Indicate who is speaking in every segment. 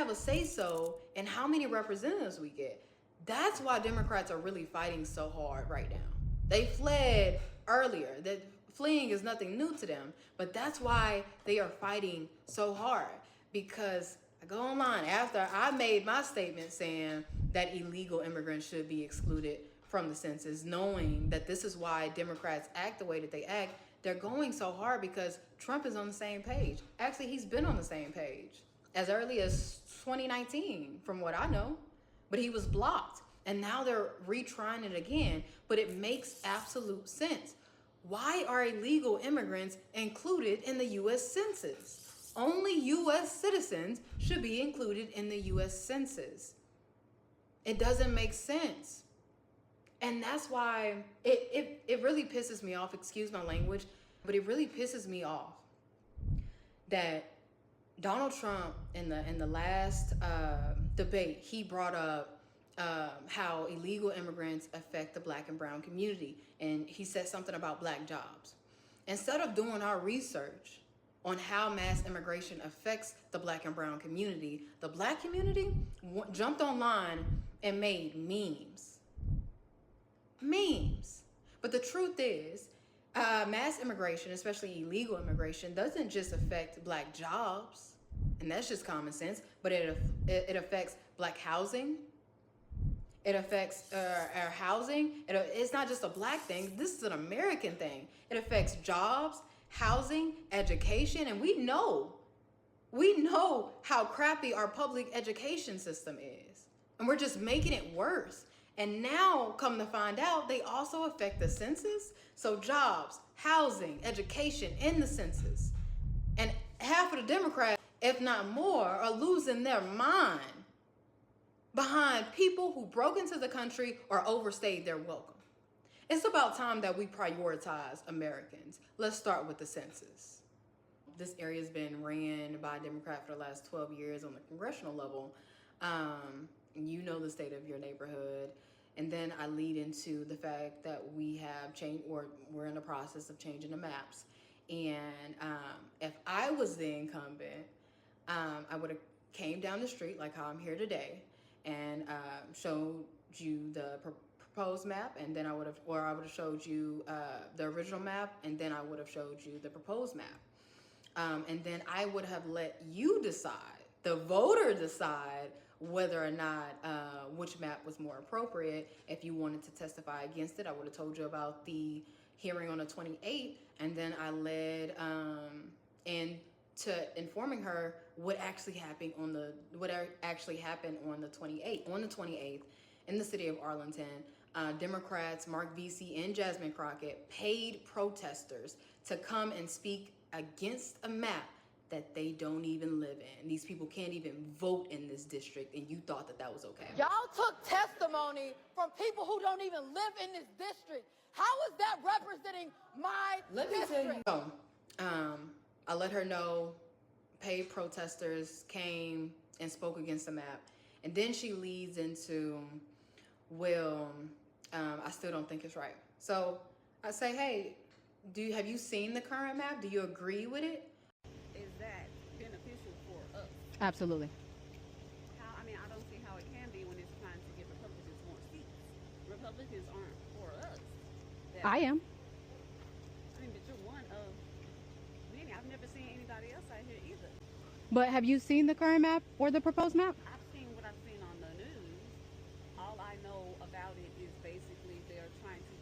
Speaker 1: have a say-so in how many representatives we get. That's why Democrats are really fighting so hard right now. They fled earlier. That fleeing is nothing new to them, but that's why they are fighting so hard. Because I go online after I made my statement saying that illegal immigrants should be excluded from the census, knowing that this is why Democrats act the way that they act. They're going so hard because Trump is on the same page. Actually, he's been on the same page as early as 2019, from what I know, but he was blocked. And now they're retrying it again, but it makes absolute sense. Why are illegal immigrants included in the U.S. Census? Only U.S. citizens should be included in the U.S. Census. It doesn't make sense. And that's why it really pisses me off, excuse my language, but it really pisses me off that Donald Trump in the last debate, he brought up how illegal immigrants affect the Black and brown community. And he said something about Black jobs. Instead of doing our research on how mass immigration affects the Black and brown community, the Black community jumped online and made memes. But the truth is, mass immigration, especially illegal immigration, doesn't just affect Black jobs, and that's just common sense, but it affects Black housing. It affects our housing. It's not just a Black thing. This is an American thing. It affects jobs, housing, education, and we know how crappy our public education system is, and we're just making it worse. And now, come to find out, they also affect the census. So jobs, housing, education in the census. And half of the Democrats, if not more, are losing their mind behind people who broke into the country or overstayed their welcome. It's about time that we prioritize Americans. Let's start with the census. This area has been ran by a Democrat for the last 12 years on the congressional level. You know the state of your neighborhood. And then I lead into the fact that we have changed, or we're in the process of changing the maps. And if I was the incumbent, I would have came down the street like how I'm here today and showed you the proposed map, and then I would have showed you the original map, and then I would have showed you the proposed map. And then I would have let you decide, the voter decide, whether or not which map was more appropriate. If you wanted to testify against it, I would have told you about the hearing on the 28th, and then I led into informing her what actually happened on the 28th. On the 28th, in the city of Arlington, Democrats Mark Vesey and Jasmine Crockett paid protesters to come and speak against a map that they don't even live in. These people can't even vote in this district, and you thought that that was okay.
Speaker 2: Y'all took testimony from people who don't even live in this district. How is that representing my district?
Speaker 1: I let her know paid protesters came and spoke against the map. And then she leads into, well, I still don't think it's right. So I say, hey, have you seen the current map? Do you agree with it?
Speaker 3: Is that beneficial for us?
Speaker 4: Absolutely.
Speaker 3: I mean, I don't see how it can be when it's trying to give Republicans more seats. Republicans aren't for us.
Speaker 4: I am.
Speaker 3: I mean, but you're one of many. I've never seen anybody else out here either.
Speaker 4: But have you seen the current map or the proposed map?
Speaker 3: I've seen what I've seen on the news. All I know about it is basically they're trying to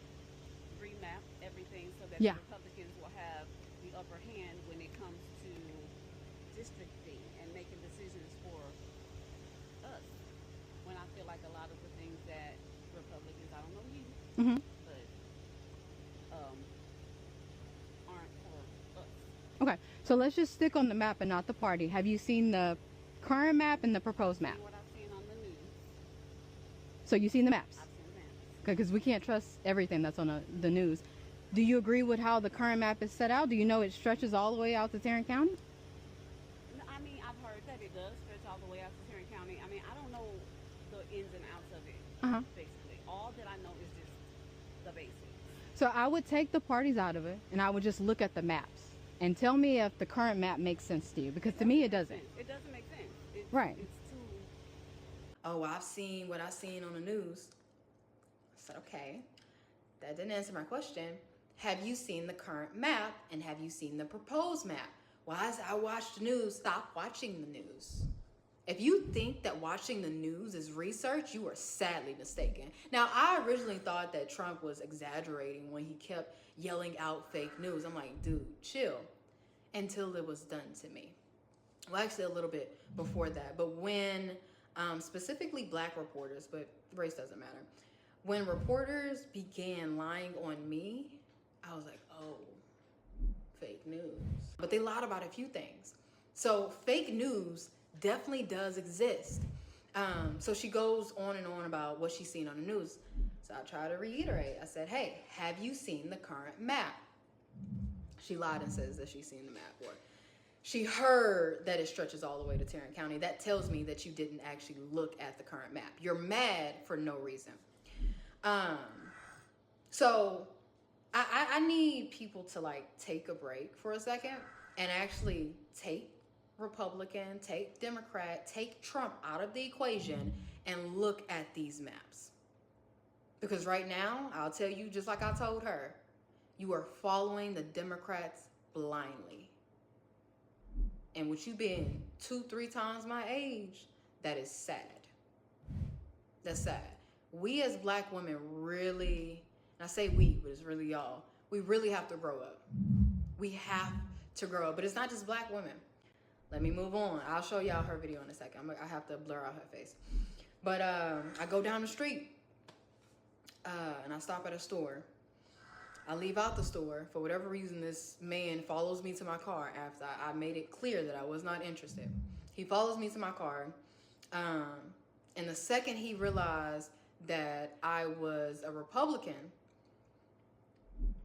Speaker 3: remap everything so that the Republicans will have the upper hand when it comes to districting and making decisions for us. When I feel like a lot of the things that Republicans, I don't know you, but aren't for us.
Speaker 4: Okay, so let's just stick on the map and not the party. Have you seen the current map and the proposed map?
Speaker 3: What I've seen on the news.
Speaker 4: So you've seen the maps?
Speaker 3: I've seen the maps.
Speaker 4: Okay, because we can't trust everything that's on the news. Do you agree with how the current map is set out? Do you know it stretches all the way out to Tarrant County?
Speaker 3: I mean, I've heard that it does stretch all the way out to Tarrant County. I mean, I don't know the ins and outs of it, basically. All that I know is just the basics.
Speaker 4: So I would take the parties out of it, and I would just look at the maps and tell me if the current map makes sense to you, because to me it doesn't.
Speaker 3: It doesn't make sense.
Speaker 4: Right.
Speaker 3: It's too
Speaker 1: oh, I've seen what I've seen on the news. I said, okay, that didn't answer my question. Have you seen the current map and have you seen the proposed map? Why is I watch the news? Stop watching the news. If you think that watching the news is research, you are sadly mistaken. Now, I originally thought that Trump was exaggerating when he kept yelling out fake news. I'm like, dude, chill. Until it was done to me. Well, actually a little bit before that. But when, specifically black reporters, but race doesn't matter. When reporters began lying on me, I was like, oh, fake news. But they lied about a few things. So fake news definitely does exist. So she goes on and on about what she's seen on the news. So I try to reiterate. I said, hey, have you seen the current map? She lied and says that she's seen the map. Or she heard that it stretches all the way to Tarrant County. That tells me that you didn't actually look at the current map. You're mad for no reason. So I need people to like take a break for a second and actually take Republican, take Democrat, take Trump out of the equation and look at these maps. Because right now, I'll tell you, just like I told her, you are following the Democrats blindly. And with you being 2-3 times my age, that is sad. That's sad. We as black women really, and I say we, but it's really y'all, we really have to grow up. We have to grow up. But it's not just black women. Let me move on. I'll show y'all her video in a second. I have to blur out her face. But I go down the street and I stop at a store. I leave out the store. For whatever reason, this man follows me to my car after I made it clear that I was not interested. He follows me to my car. And the second he realized that I was a Republican,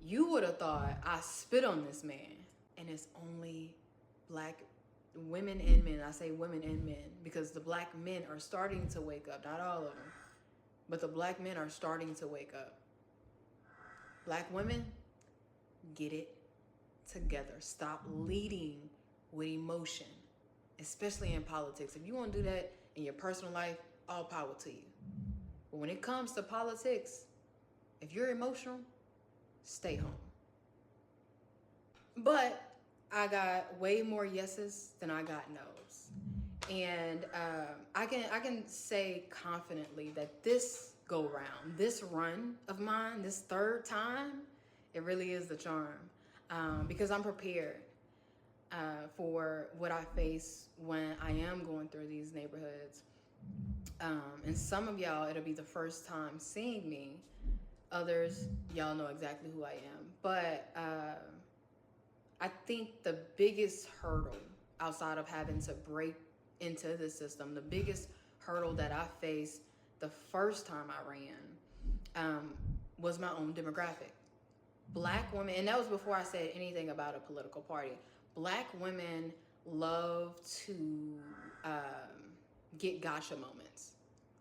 Speaker 1: you would have thought I spit on this man. And it's only black women and men. I say women and men because the black men are starting to wake up. Not all of them, but the black men are starting to wake up. Black women, get it together. Stop leading with emotion, especially in politics. If you want to do that in your personal life, all power to you. But when it comes to politics, if you're emotional, stay home. But I got way more yeses than I got nos. And I can say confidently that this go round, this run of mine, this third time, it really is the charm. Because I'm prepared for what I face when I am going through these neighborhoods. And some of y'all, it'll be the first time seeing me. Others, y'all know exactly who I am. But I think the biggest hurdle outside of having to break into the system, the biggest hurdle that I faced the first time I ran was my own demographic. Black women, and that was before I said anything about a political party. Black women love to get gotcha moments.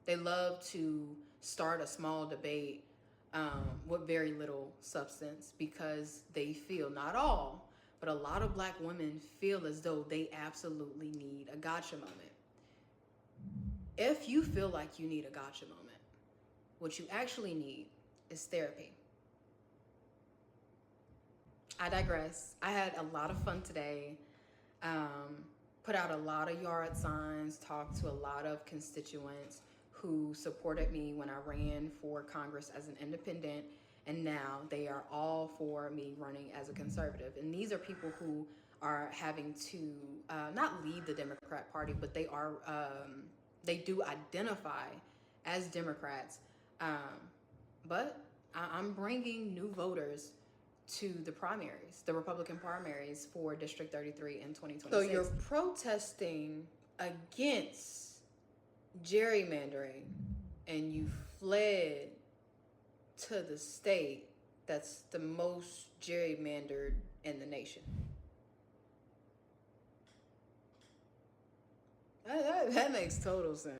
Speaker 1: They love to start a small debate with very little substance because they feel, not all, but a lot of black women feel as though they absolutely need a gotcha moment. If you feel like you need a gotcha moment, what you actually need is therapy. I digress. I had a lot of fun today. Put out a lot of yard signs, talked to a lot of constituents who supported me when I ran for Congress as an independent, and now they are all for me running as a conservative. And these are people who are having to not lead the Democrat Party, but they are they do identify as Democrats. But I'm bringing new voters to the primaries, the Republican primaries for District 33 in 2026. So you're protesting against gerrymandering and you fled to the state that's the most gerrymandered in the nation. That makes total sense.